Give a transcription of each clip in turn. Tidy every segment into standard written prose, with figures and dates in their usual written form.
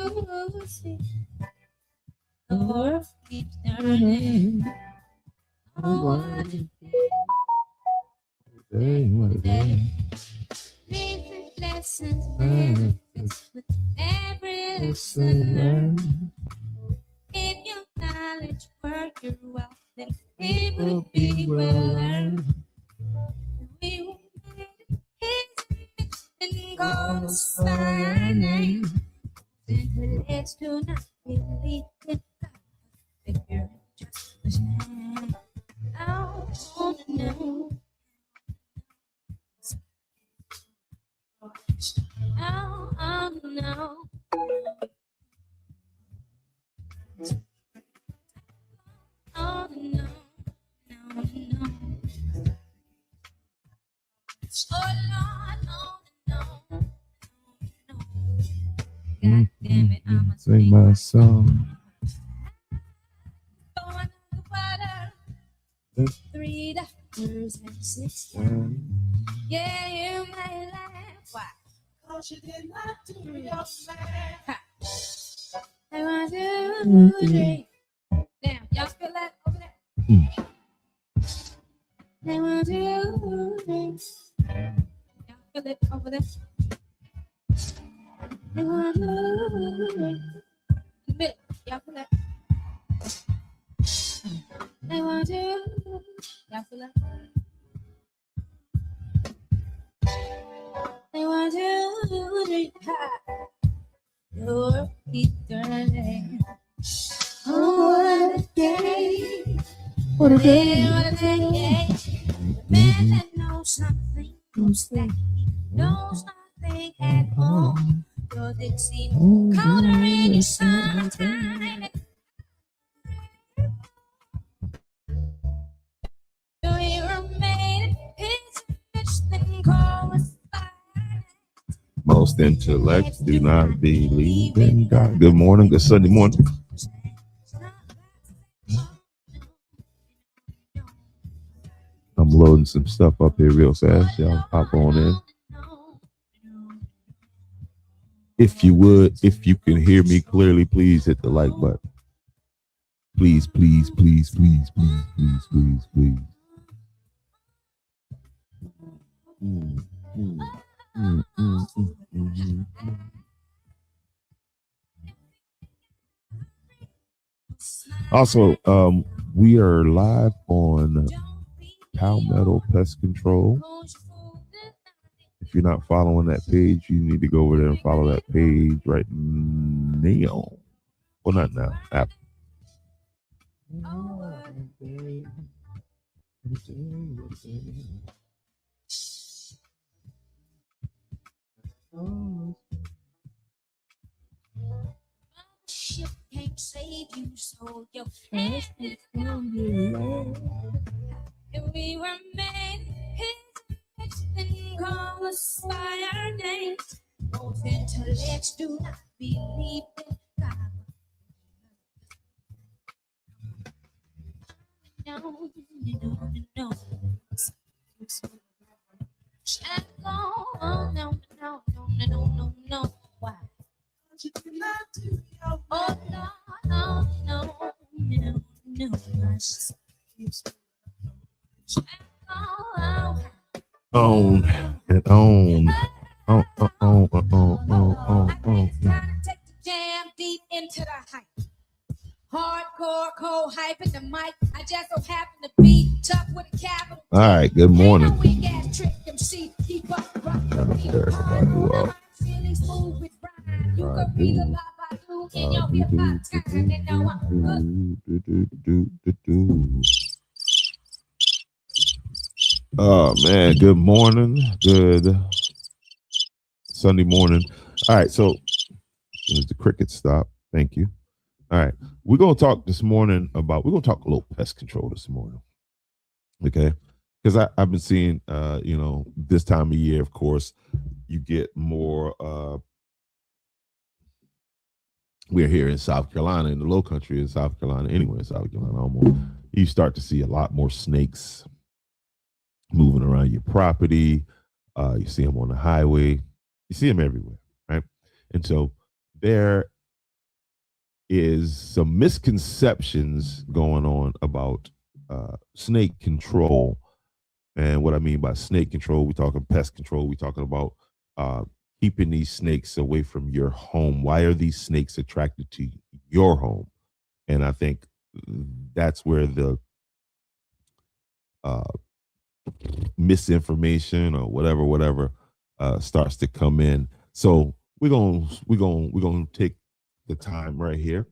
to see the world keeps turning. Oh, what a day. Favorite lessons learned with every lesson learned. If your knowledge work your wealth, then it will be well earned. We will make it and call us by our name. Let's do not believe in God, if you're just a man. I wanna know. Oh no. Oh no. No, no. Oh Lord, no, no, no. God damn it, I must sing my song. Going on the water. $3 and 6 cents. Yeah, you may laugh. Why? Cause you did not do your man. I want to drink. Damn, y'all feel that over there? I want to drink. Y'all feel it over there? I want to drink. In the middle, y'all feel that? I want to. Y'all feel that? I want to drink. Your keep turning. Oh, what a day. What a day. What a day. The man that knows something knows that he knows nothing at all. Cause it seems colder in your summertime. We were made pitch then call us fire. Most intellects do not believe in God. Good morning, good Sunday morning. I'm loading some stuff up here real fast. Y'all hop on in. If you would, if you can hear me clearly, please hit the like button. Please, please, please, please, please, please, please, please. Also, we are live on Palmetto Pest Control. If you're not following that page, you need to go over there and follow that page right now. Well, not now. After. Ship can't save you, so your hands come below. And we were made his and call us by our names. Both intellects do not believe in God. No, no, no. Oh, no, no, no, no, no, no. Why? Oh, no, no, no, no, no. On and on. Take the jam deep into the hype. Hardcore, cold hype in the mic. I just so happen to be tough with a capital. All right, good morning. Oh man, good morning. Good Sunday morning. All right, so there's the cricket stop. Thank you. All right, we're gonna talk this morning about. We're gonna talk a little pest control this morning, okay? Because I've been seeing, this time of year, of course, you get more. We're here in South Carolina, in the Low Country in South Carolina, anywhere in South Carolina, almost. You start to see a lot more snakes moving around your property. You see them on the highway. You see them everywhere, right? And so they're is some misconceptions going on about snake control. And what I mean by snake control, we're talking pest control. We're talking about uh, keeping these snakes away from your home. Why are these snakes attracted to your home? And I think that's where the uh, misinformation or whatever starts to come in. So we're gonna take the time right here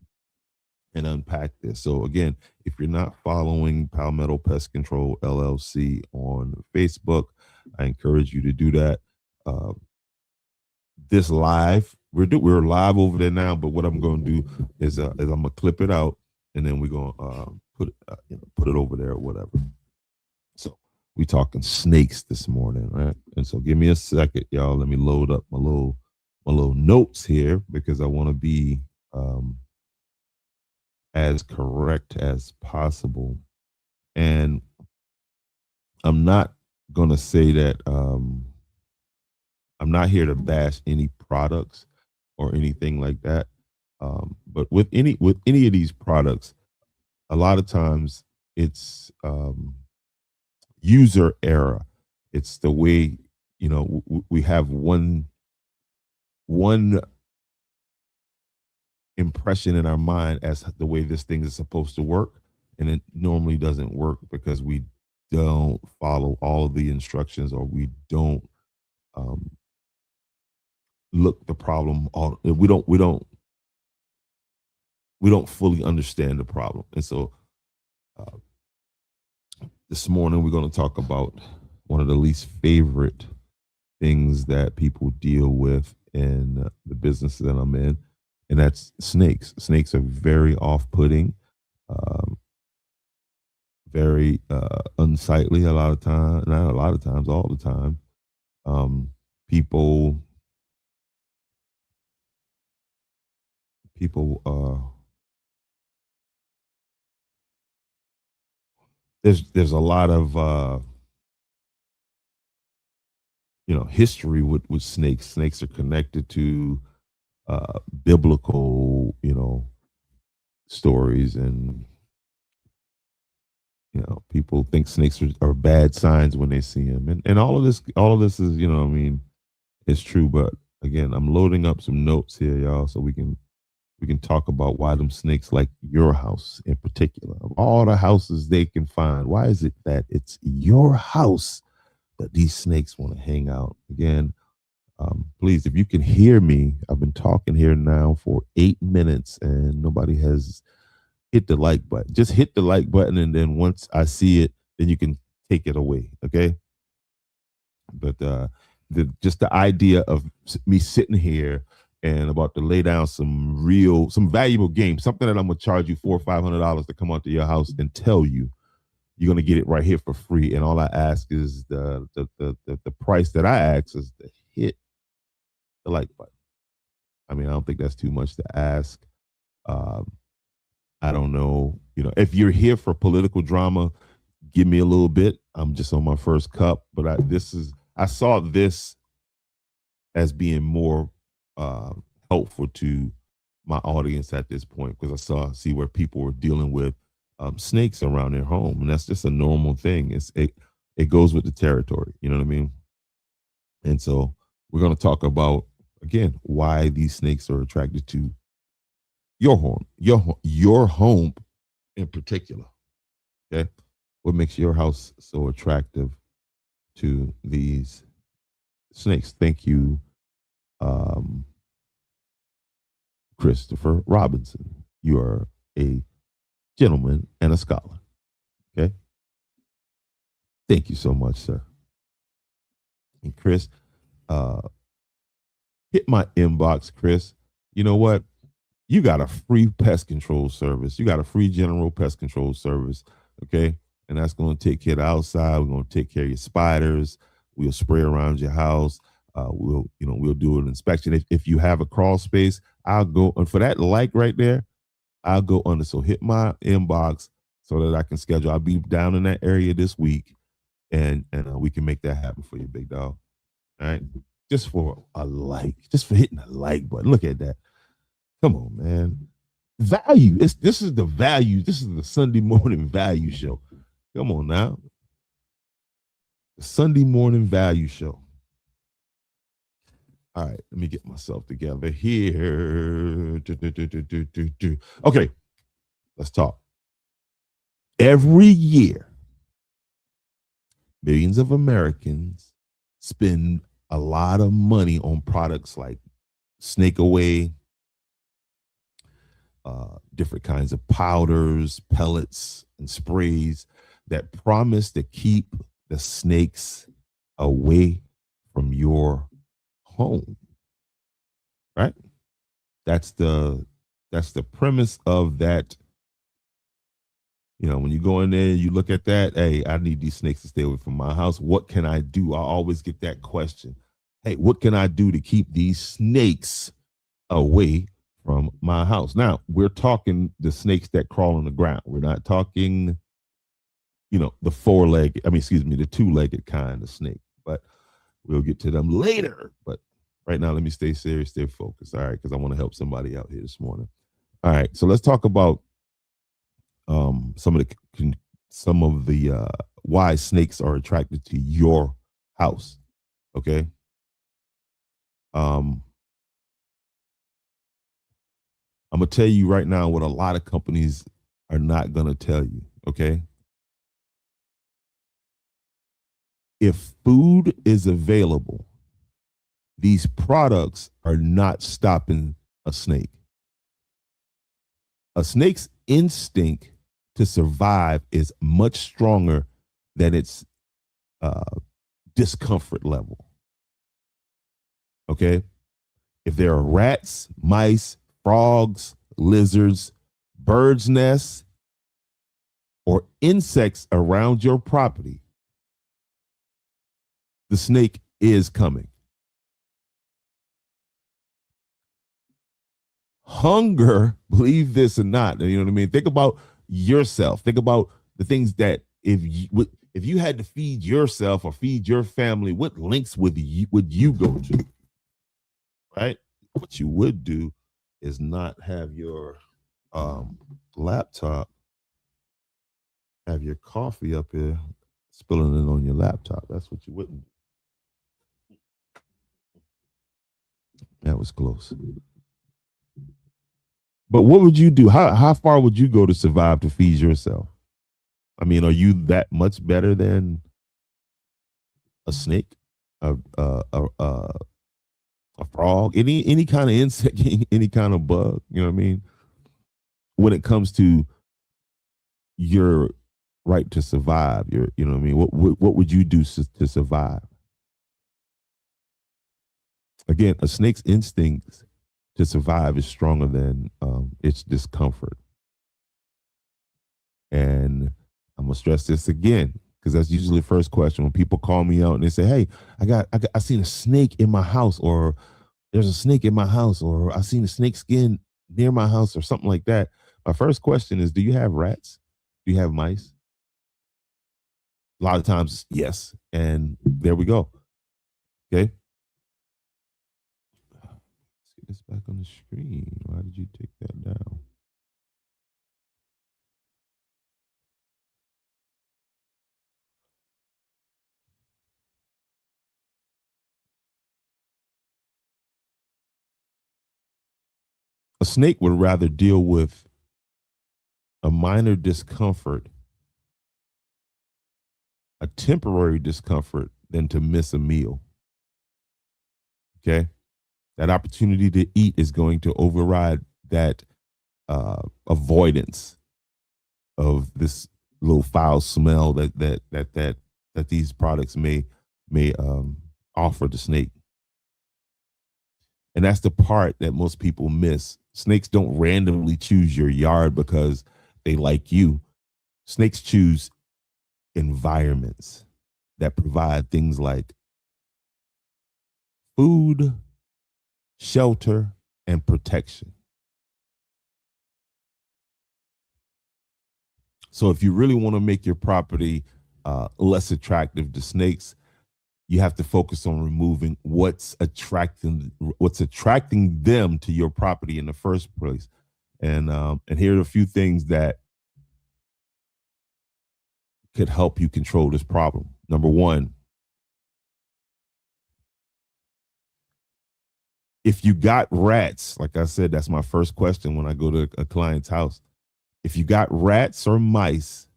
and unpack this. So again, if you're not following Palmetto Pest Control LLC on Facebook, I encourage you to do that. Uh, this live, we're live over there now. But what I'm going to do is I'm gonna clip it out, and then we're gonna put it over there or whatever. So we talking snakes this morning, right? And so give me a second, y'all. Let me load up my little notes here because I want to be as correct as possible. And I'm not gonna say that I'm not here to bash any products or anything like that. But with any of these products, a lot of times it's user error. It's the way, we have one impression in our mind as the way this thing is supposed to work, and it normally doesn't work because we don't follow all of the instructions, or we don't look the problem on. We don't fully understand the problem. And so this morning we're going to talk about one of the least favorite things that people deal with in the business that I'm in, and that's snakes. Snakes are very off-putting, very unsightly a lot of times. Not a lot of times, all the time. People there's a lot of history with snakes. Snakes are connected to biblical stories, and people think snakes are bad signs when they see them, and all of this is it's true. But again, I'm loading up some notes here, y'all, so we can talk about why them snakes like your house in particular. Of all the houses they can find, why is it that it's your house that these snakes want to hang out? Again, please, if you can hear me, I've been talking here now for 8 minutes and nobody has hit the like button. Just hit the like button, and then once I see it, then you can take it away, okay? But just the idea of me sitting here and about to lay down some valuable game, something that I'm gonna charge you $400 or $500 to come out to your house and tell you you're gonna get it right here for free. And all I ask is the price that I ask is to hit the like button. I mean, I don't think that's too much to ask. I don't know, if you're here for political drama, give me a little bit. I'm just on my first cup, but I saw this as being more helpful to my audience at this point, because I see where people were dealing with snakes around their home, and that's just a normal thing. It goes with the territory, you know what I mean? And so we're going to talk about, again, why these snakes are attracted to your home, your home in particular. Okay, what makes your house so attractive to these snakes? Thank you, Christopher Robinson. You are a gentleman and a scholar. Okay, thank you so much, sir. And Chris, hit my inbox, Chris. You know what? You got a free pest control service. You got a free general pest control service, okay? And that's going to take care of the outside. We're going to take care of your spiders. We'll spray around your house. We'll do an inspection. If you have a crawl space, I'll go, and for that like right there, I'll go under. So hit my inbox so that I can schedule. I'll be down in that area this week, and we can make that happen for you, big dog. All right, just for a like, just for hitting the like button. Look at that. Come on, man. value. This is the value. This is the Sunday morning value show. Come on now. The Sunday morning value show. All right, let me get myself together here. Okay, let's talk. Every year, millions of Americans spend a lot of money on products like Snake Away, different kinds of powders, pellets, and sprays that promise to keep the snakes away from your home. Right? That's the premise of that. You know, when you go in there, you look at that. Hey, I need these snakes to stay away from my house. What can I do? I always get that question. Hey, what can I do to keep these snakes away from my house? Now, we're talking the snakes that crawl on the ground. We're not talking, the the two-legged kind of snake. But we'll get to them later. But right now, let me stay serious, stay focused. All right, because I want to help somebody out here this morning. All right, so let's talk about some of the why snakes are attracted to your house. Okay. I'm gonna tell you right now what a lot of companies are not gonna tell you. Okay. If food is available, these products are not stopping a snake. A snake's instinct to survive is much stronger than its discomfort level. Okay? If there are rats, mice, frogs, lizards, birds' nests, or insects around your property, the snake is coming. Hunger, believe this or not, you know what I mean? Think about yourself. Think about the things that if you had to feed yourself or feed your family, what links would you go to? Right? What you would do is not have your laptop, have your coffee up here, spilling it on your laptop. That's what you wouldn't do. That was close. But what would you do? How far would you go to survive to feed yourself? I mean, are you that much better than a snake, a frog, any kind of insect, any kind of bug? You know what I mean? When it comes to your right to survive, you know what I mean? What would you do to survive? Again, a snake's instincts to survive is stronger than its discomfort. And I'm gonna stress this again because that's usually the first question when people call me out and they say, "Hey, I seen a snake in my house," or "There's a snake in my house," or "I seen a snake skin near my house," or something like that. My first question is, do you have rats? Do you have mice? A lot of times, yes. And there we go. Okay. This back on the screen. Why did you take that down? A snake would rather deal with a minor discomfort, a temporary discomfort, than to miss a meal. Okay. That opportunity to eat is going to override that avoidance of this little foul smell that these products may offer the snake. And that's the part that most people miss. Snakes don't randomly choose your yard because they like you. Snakes choose environments that provide things like food, shelter, and protection. So if you really want to make your property less attractive to snakes, you have to focus on removing what's attracting them to your property in the first place. And here are a few things that could help you control this problem. Number one, if you got rats, like I said, that's my first question when I go to a client's house. If you got rats or mice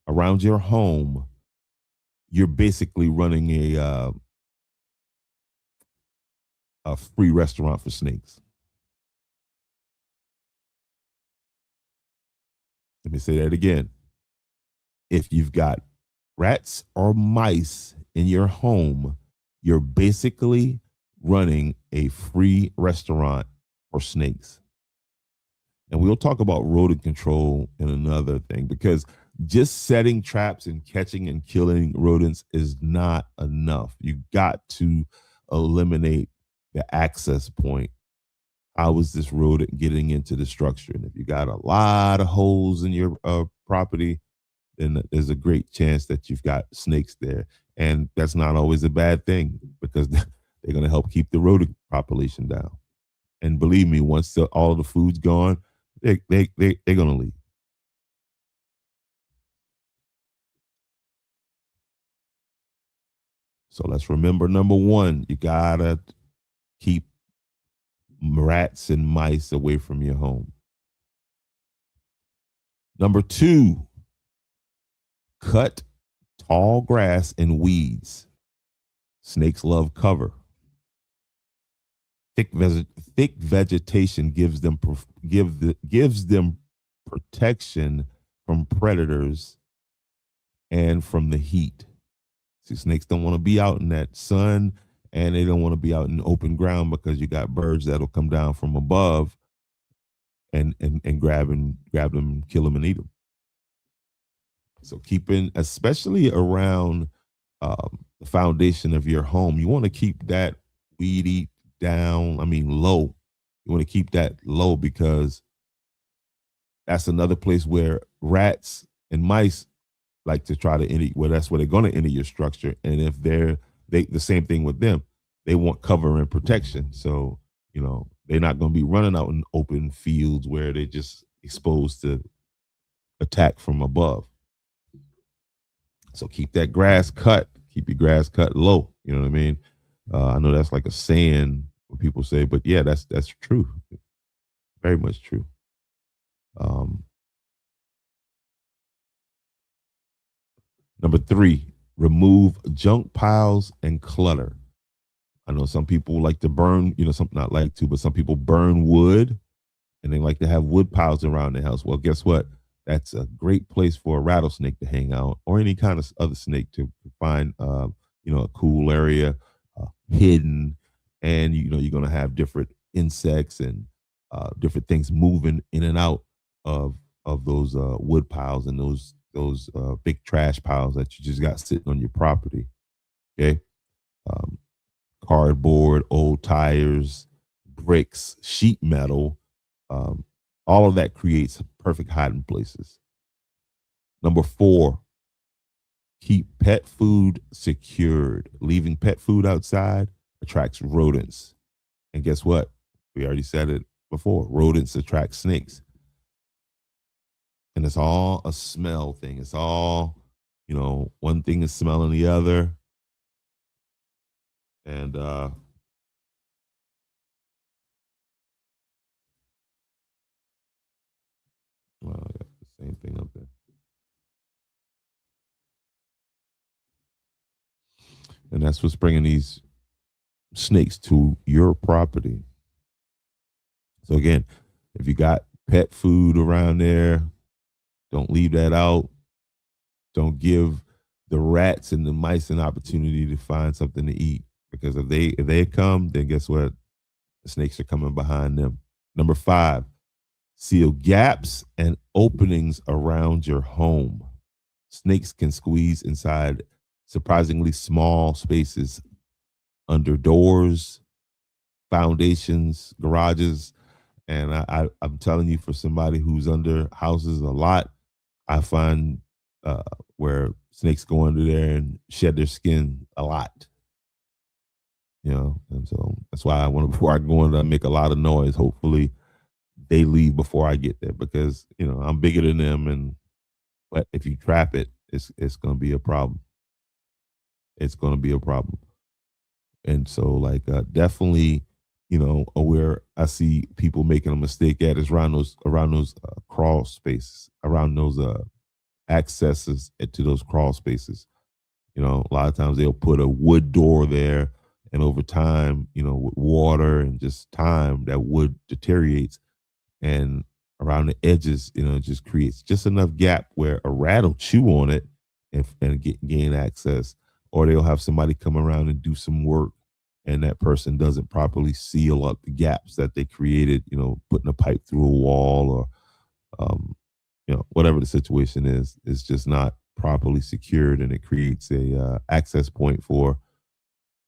around your home, you're basically running a free restaurant for snakes. Let me say that again. If you've got rats or mice in your home, you're basically running a free restaurant for snakes. And we'll talk about rodent control in another thing, because just setting traps and catching and killing rodents is not enough. You got to eliminate the access point. How is this rodent getting into the structure? And if you got a lot of holes in your property, then there's a great chance that you've got snakes there. And that's not always a bad thing, because they're going to help keep the rodent population down. And believe me, once all of the food's gone, they're going to leave. So let's remember, number one, you got to keep rats and mice away from your home. Number two, cut tall grass and weeds. Snakes love cover. Thick vegetation gives them protection from predators and from the heat. See, snakes don't want to be out in that sun, and they don't want to be out in open ground, because you got birds that'll come down from above and grab them, kill them, and eat them. So keeping, especially around the foundation of your home, you want to keep that weedy down. Low. You want to keep that low, because that's another place where rats and mice like to try to enter. Well, that's where they're going to enter your structure. And if they the same thing with them, they want cover and protection. So they're not going to be running out in open fields where they're just exposed to attack from above. So keep that grass cut. Keep your grass cut low. You know what I mean? I know that's like a saying what people say, but yeah, that's true. Very much true. Number three, remove junk piles and clutter. I know some people like to burn, not like to, but some people burn wood, and they like to have wood piles around their house. Well, guess what? That's a great place for a rattlesnake to hang out, or any kind of other snake to find, a cool area, hidden. And, you're going to have different insects and different things moving in and out of those wood piles and those big trash piles that you just got sitting on your property. Okay. Cardboard, old tires, bricks, sheet metal, all of that creates perfect hiding places. Number four, keep pet food secured. Leaving pet food outside attracts rodents. And guess what? We already said it before. Rodents attract snakes. And it's all a smell thing. It's all, one thing is smelling the other. And well, I got the same thing up there. And that's what's bringing these snakes to your property. So again, if you got pet food around there, don't leave that out. Don't give the rats and the mice an opportunity to find something to eat, because if they come, then guess what? The snakes are coming behind them. Number five, seal gaps and openings around your home. Snakes can squeeze inside surprisingly small spaces, under doors, foundations, garages. And I'm telling you, for somebody who's under houses a lot, I find where snakes go under there and shed their skin a lot. And so that's why before I go in, I make a lot of noise. Hopefully they leave before I get there because I'm bigger than them, but if you trap it, it's gonna be a problem. It's gonna be a problem. And so, like, definitely, where I see people making a mistake at is around those crawl spaces, around those accesses to those crawl spaces. A lot of times they'll put a wood door there, and over time, with water and just time, that wood deteriorates, and around the edges, it just creates just enough gap where a rat will chew on it and gain access, or they'll have somebody come around and do some work, and that person doesn't properly seal up the gaps that they created, putting a pipe through a wall, or whatever the situation is just not properly secured, and it creates a access point for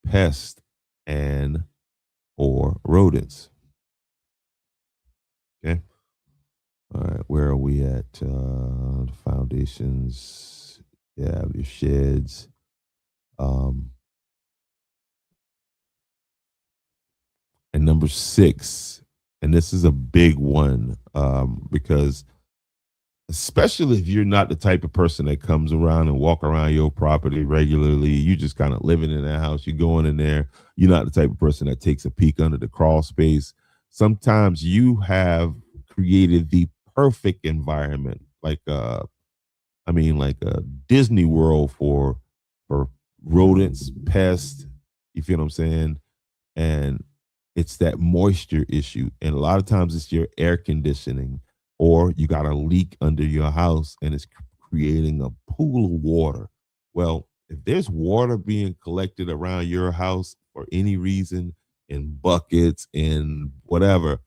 pests and or rodents. Okay. All right, where are we at? The foundations. Yeah, your sheds. And number 6, and this is a big one, because especially if you're not the type of person that comes around and walk around your property regularly, you just kind of living in that house, you're going in there, you're not the type of person that takes a peek under the crawl space. Sometimes you have created the perfect environment, like a Disney World for rodents, pests, you feel what I'm saying? And it's that moisture issue. And a lot of times it's your air conditioning, or you got a leak under your house and it's creating a pool of water. Well, if there's water being collected around your house for any reason, in buckets and whatever,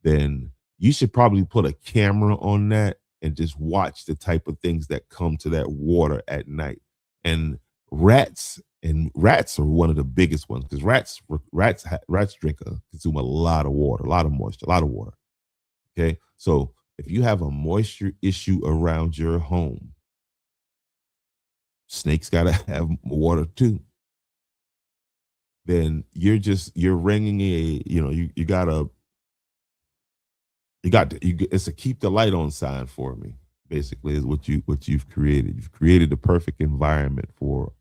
then you should probably put a camera on that and just watch the type of things that come to that water at night. And rats are one of the biggest ones, because rats consume a lot of water, a lot of moisture, a lot of water. Okay, so if you have a moisture issue around your home, snakes gotta have water too. Then you're ringing it's a keep the light on sign for me. Basically, is what you've created. You've created the perfect environment for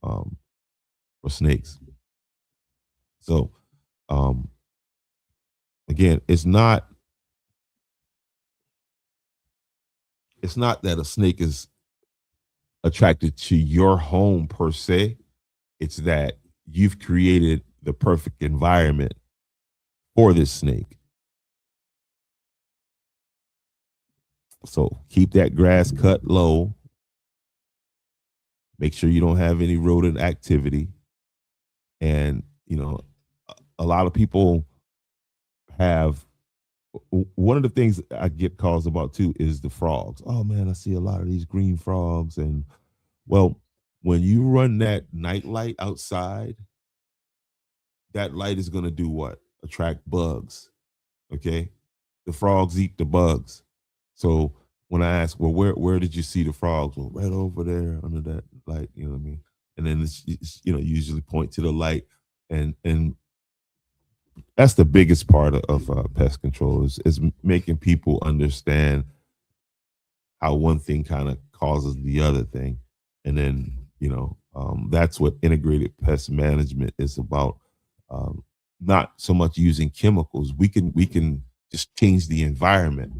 snakes. So, again, it's not that a snake is attracted to your home per se. It's that you've created the perfect environment for this snake. So keep that grass cut low. Make sure you don't have any rodent activity. And, a lot of people have, one of the things I get calls about too is the frogs. Oh man, I see a lot of these green frogs. And well, when you run that night light outside, that light is going to do what? Attract bugs. Okay. The frogs eat the bugs. So when I ask, well, where did you see the frogs? Well, right over there under that light, you know what I mean? And then it's usually point to the light, and that's the biggest part of pest control is making people understand how one thing kind of causes the other thing, and then that's what integrated pest management is about. Not so much using chemicals. We can just change the environment.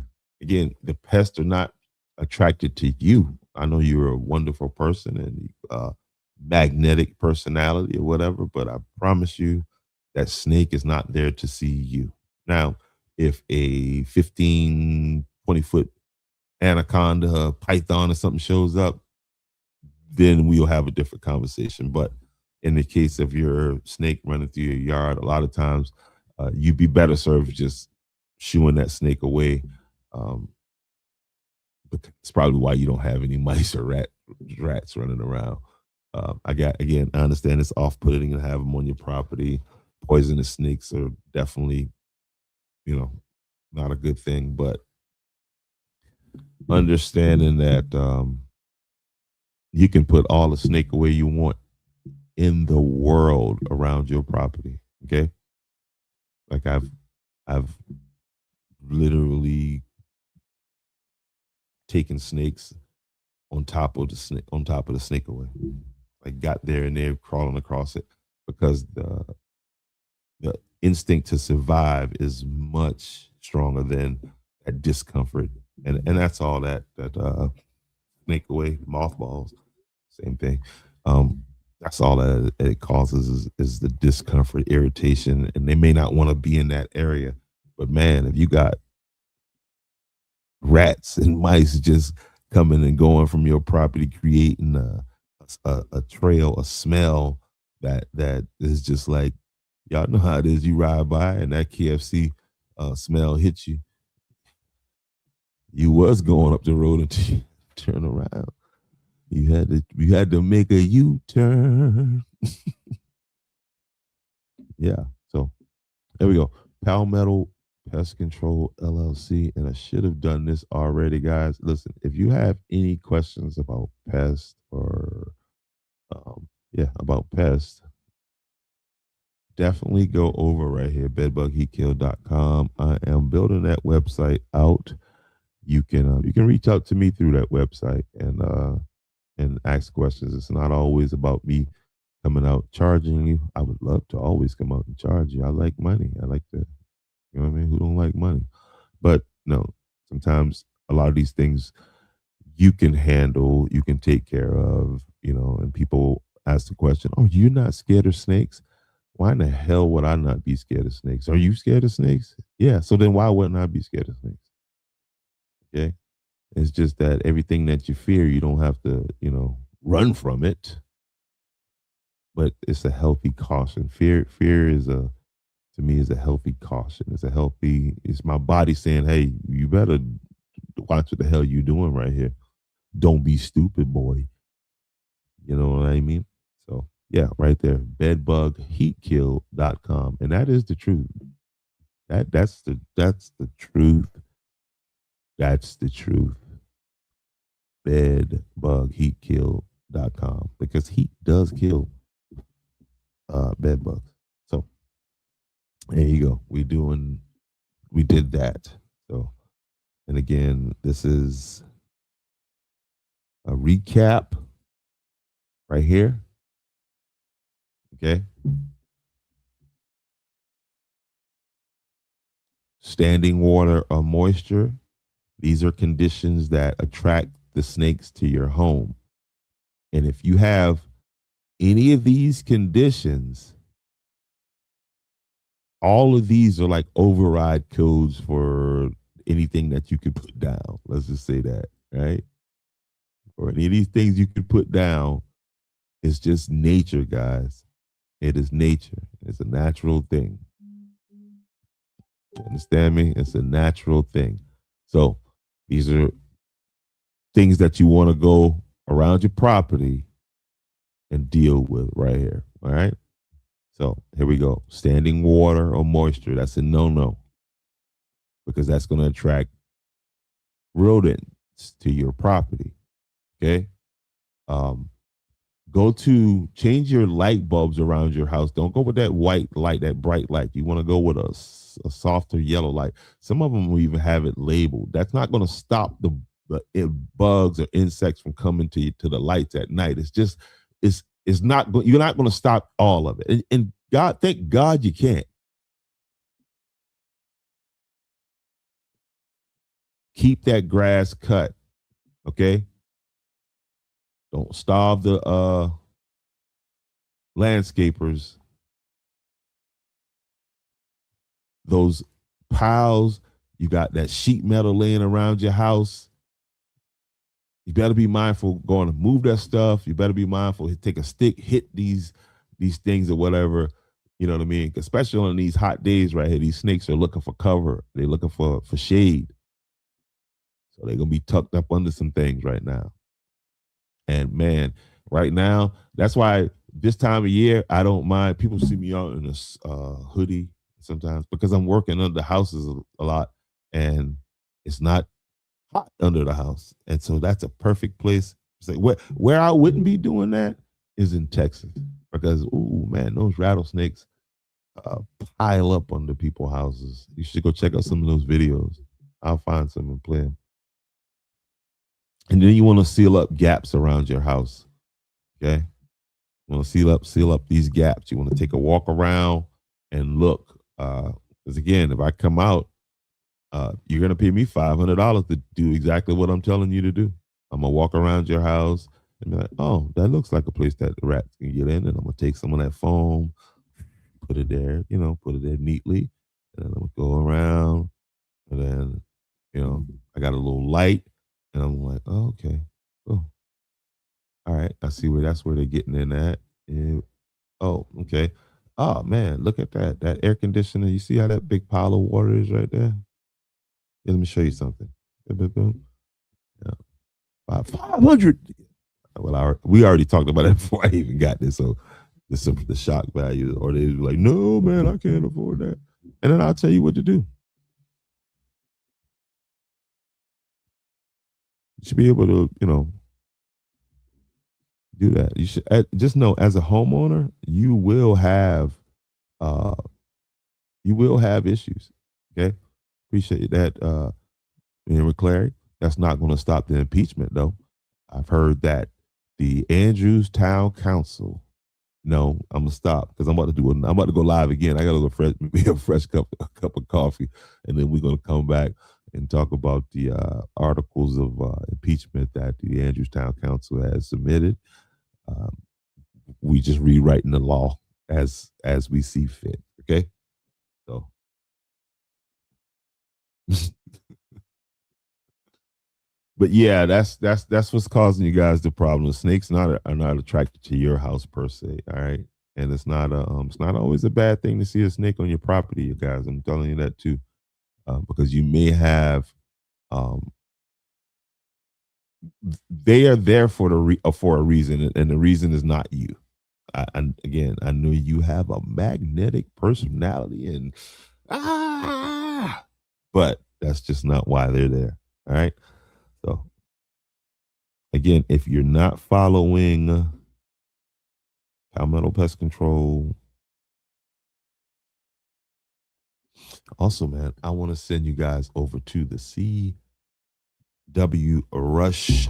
Again, the pests are not attracted to you. I know you're a wonderful person and magnetic personality or whatever, but I promise you that snake is not there to see you. Now, if a 15, 20-foot anaconda, python, or something shows up, then we'll have a different conversation. But in the case of your snake running through your yard, a lot of times you'd be better served just shooing that snake away. But it's probably why you don't have any mice or rats running around. I understand it's off-putting to have them on your property. Poisonous snakes are definitely, not a good thing. But understanding that you can put all the snake away you want in the world around your property. Okay, like I've literally taking snakes on top of the snake away. Like got there and they're crawling across it because the instinct to survive is much stronger than that discomfort. And that's all that snake away, mothballs, same thing. That's all that it causes is the discomfort, irritation, and they may not want to be in that area. But man, if you got rats and mice just coming and going from your property, creating a trail, a smell that is just like y'all know how it is. You ride by and that KFC smell hits you. You was going up the road until you turn around. You had to make a U-turn. Yeah. So there we go. Palmetto Pest Control LLC. And I should have done this already, guys. Listen, if you have any questions about pests or about pests, definitely go over right here, bedbugheatkill.com. I am building that website out. You can reach out to me through that website and ask questions. It's not always about me coming out charging you. I would love to always come out and charge you. I like money. I like to, you know what I mean? Who don't like money? But no, sometimes a lot of these things you can handle, you can take care of, and people ask the question, oh, you're not scared of snakes? Why in the hell would I not be scared of snakes? Are you scared of snakes? Yeah. So then why wouldn't I be scared of snakes? Okay. It's just that everything that you fear, you don't have to, run from it. But it's a healthy caution. Fear to me is a healthy caution. It's my body saying, hey, you better watch what the hell you doing right here. Don't be stupid, boy. You know what I mean? So yeah, right there. Bedbugheatkill.com. And that is the truth. That's the truth. That's the truth. Bedbugheatkill.com. Because heat does kill bed bugs. So there you go. We did that. So, and again, this is a recap right here. Okay. Standing water or moisture. These are conditions that attract the snakes to your home. And if you have any of these conditions, all of these are like override codes for anything that you could put down. Let's just say that, right? Or any of these things you could put down, it's just nature, guys. It is nature. It's a natural thing. You understand me? It's a natural thing. So these are things that you want to go around your property and deal with right here. All right. So here we go. Standing water or moisture. That's a no-no because that's going to attract rodents to your property. Okay. Go to change your light bulbs around your house. Don't go with that white light, that bright light. You want to go with a softer yellow light. Some of them will even have it labeled. That's not going to stop the bugs or insects from coming to the lights at night. It's just it's not. You're not going to stop all of it. And God, thank God you can't. Keep that grass cut. Okay. Don't starve the landscapers. Those piles, you got that sheet metal laying around your house. You better be mindful going to move that stuff. You better be mindful. Take a stick, hit these things or whatever. You know what I mean? Especially on these hot days right here. These snakes are looking for cover. They're looking for shade. So they're going to be tucked up under some things right now. And man, right now, that's why this time of year, I don't mind. People see me out in a hoodie sometimes because I'm working under houses a lot and it's not hot under the house. And so that's a perfect place. It's like where I wouldn't be doing that is in Texas because, ooh, man, those rattlesnakes, uh, pile up under people's houses. You should go check out some of those videos. I'll find some and play them. And then you want to seal up gaps around your house. Okay, you want to seal up these gaps. You want to take a walk around and look. Because again, if I come out, you're gonna pay me $500 to do exactly what I'm telling you to do. I'm gonna walk around your house and be like, oh, that looks like a place that the rats can get in, and I'm gonna take some of that foam, put it there, put it there neatly, and then I'm gonna go around, and then, I got a little light, and I'm like, oh, okay, oh, all right, I see that's where they're getting in at. Yeah. Oh, okay. Oh man, look at that air conditioner. You see how that big pile of water is right there? Yeah, let me show you something. Boom, boom, boom. Yeah. 500. Well, we already talked about that before I even got this. So the shock value, or they were like, no, man, I can't afford that. And then I'll tell you what to do. You should be able to, do that. You should just know, as a homeowner, you will have issues. Okay, appreciate that, Henry Clary. That's not going to stop the impeachment, though. I've heard that the Andrews Town Council. No, I'm gonna stop because I'm about to go live again. I gotta go be a fresh cup of coffee, and then we're gonna come back and talk about the articles of impeachment that the Andrews Town Council has submitted. We just rewriting the law as we see fit. Okay, so. But yeah, that's what's causing you guys the problem. The snakes are not attracted to your house per se. All right, and it's not always a bad thing to see a snake on your property, you guys. I'm telling you that too, because you may have. They are there for for a reason, and the reason is not you. Again, I know you have a magnetic personality, and but that's just not why they're there. All right. So, again, if you're not following Palmetto Pest Control, also, man, I want to send you guys over to the C.W. Rush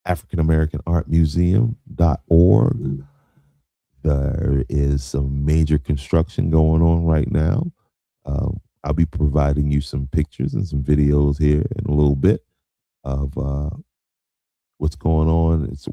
African American Art Museum.org. There is some major construction going on right now. I'll be providing you some pictures and some videos here in a little bit of what's going on. It's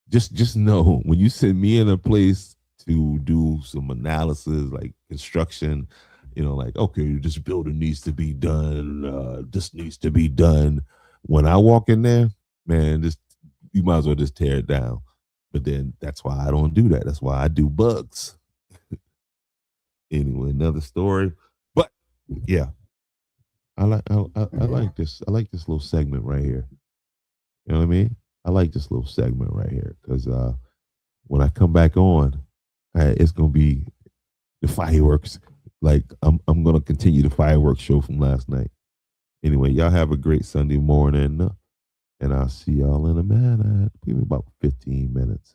just know, when you send me in a place to do some analysis, like construction, like, okay, this building needs to be done, this needs to be done. When I walk in there, man, you might as well just tear it down. But then that's why I don't do that. That's why I do bugs. Anyway, another story. But yeah, I like this. I like this little segment right here. You know what I mean? I like this little segment right here because when I come back on, it's gonna be the fireworks. Like I'm gonna continue the fireworks show from last night. Anyway, y'all have a great Sunday morning, and I'll see y'all in a minute. Give me about 15 minutes.